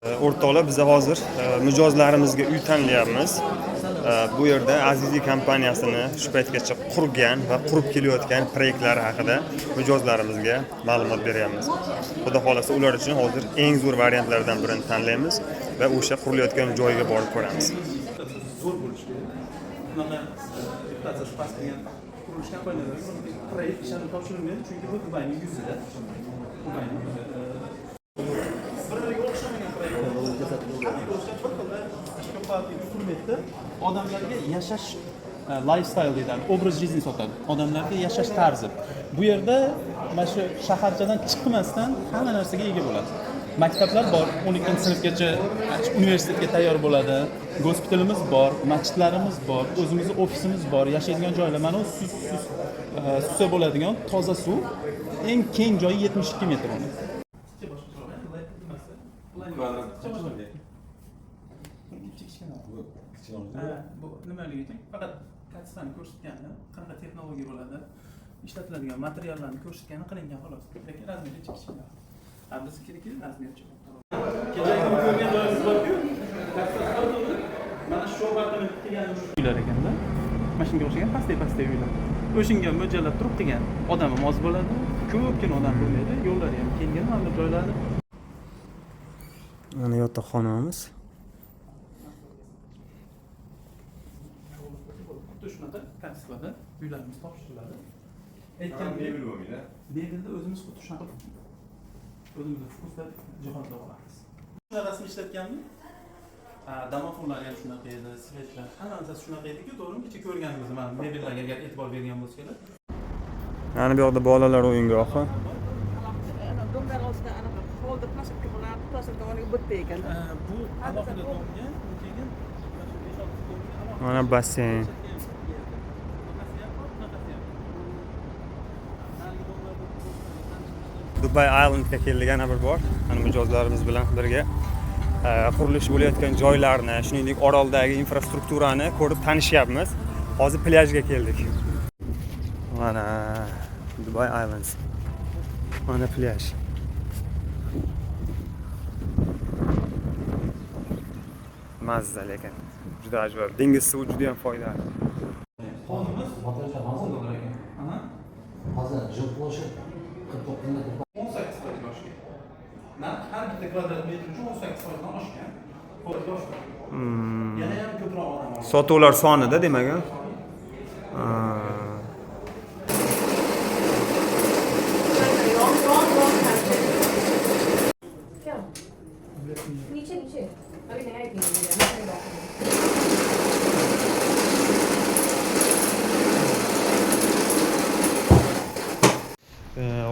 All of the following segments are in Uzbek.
O'rtoqlar, biz hozir mijozlarimizga uy tanlayapmiz. Bu yerda Azizi kompaniyasini shu paytgacha qurgan va qurib kelayotgan proyektlari haqida mijozlarimizga ma'lumot beryapmiz. Xudo xolasa ular uchun hozir eng zo'r variantlardan birini tanlaymiz va o'sha qurilayotgan joyga borib ko'ramiz. Zo'r bo'lishi kerak. Bunaqa bittasi pas qilgan qurilish kompaniyalari proyekt ishini topshirilmaydi, chunki bu Dubayning yuzida. Dubayning odamlarga yashash lifestyle deyiladi, obraz жизни sotadi. Odamlarga yashash tarzi. Bu yerda mana shu shaharchadan chiqmasdan hamma narsaga ega bo'ladi. Maktablar bor, 12-sinfgacha universitetga tayyor bo'ladi. Gospitalimiz bor, masjidlarimiz bor, o'zimizning ofisimiz bor, yashaydigan joylar. Mana susa bo'ladigan toza suv. Eng keng joyi 72 metr uni. Bu nimaligi uchun faqat katsani ko'rsatgani, qanaqa texnologiya bo'ladi, ishlatiladigan materiallarni ko'rsatgani qilingan xolos. Lekin razmeri kichkina. Biz kerak razmeri chiqadi. Kechagi ko'rgan joyimiz bor-ku, mana shu apartament qilgan uylar ekanda. Mana shunga o'xshagan pastay uylar. O'shunga mo'ljallab turib qilgan. Odam ham oz bo'ladi, ko'pgina odam bo'lmaydi, yo'llari ham kengaygan, mana bu joylarni. Mana yotoqxonamiz. Shunaqa konseptlarda uylarimiz topshiriladi. Aytgandek, mebelda o'zimiz xuddi shunaqa o'zimizning fokusda jihozlab olamiz. Shunaqasini ishlatganmi? Domofonlar ham shunaqa edi, svetlar, hammasi shunaqa edi-ku, to'g'rimi? Kecha ko'rganingiz, mana mebellarga agar e'tibor bergan bo'lsangiz. Mana bu yoqda bolalar o'yingohi. Bu alohida to'g'rilgan, keyin mana basseyn. Dubai Islandga keldik, yana bir bor. Mana mijozlarimiz bilan birga qurilish bo'layotgan joylarni, shuningdek oroldagi infrastrukturani ko'rib tanishyapmiz. Hozir plyajga keldik. Mana Dubai Islands. Mana plyaj. Mazza lekin. Juda ajoyib. Dengiz suvi juda ham foydali. Qonimiz hozir ekan. Aha. Hozir jil ploshi 49 metr. 18 foiz oshgan. Har bitta kvadrat metr uchun 18 foizdan oshgan. Yana ham ko'proq odam bor. Sotuvlar sonida demak. नीचे अभी नया एक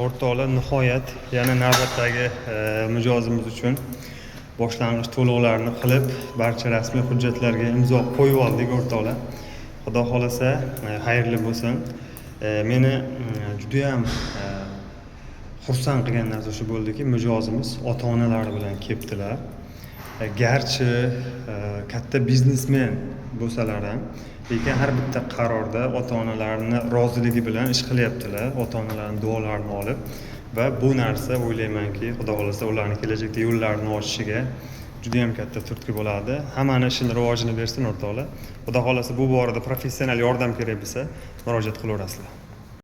O'rtoqlar, nihoyat yana navbatdagi mijozimiz uchun boshlang'ich to'lovlarni qilib, barcha rasmiy hujjatlarga imzo qo'yib oldik o'rtoqlar. Xudo xolasa xayrli bo'lsin. Meni juda ham xursand qilgan narsa shu bo'ldiki, mijozimiz ota-onalari bilan kelibdilar. Garchi katta biznesmen bo'lsalar ham, lekin har bitta qarorda ota-onalarini roziligi bilan ish qilyaptilar, ota-onalarining duolarini olib, va bu narsa o'ylaymanki, Xudo xolasa ularning kelajakda yo'llarini ochishiga juda ham katta turtki bo'ladi. Hammani ishini rivojini bersin o'rtoqlar. Xudo xolasa bu borada professional yordam kerak bo'lsa, murojaat qilaverasizlar.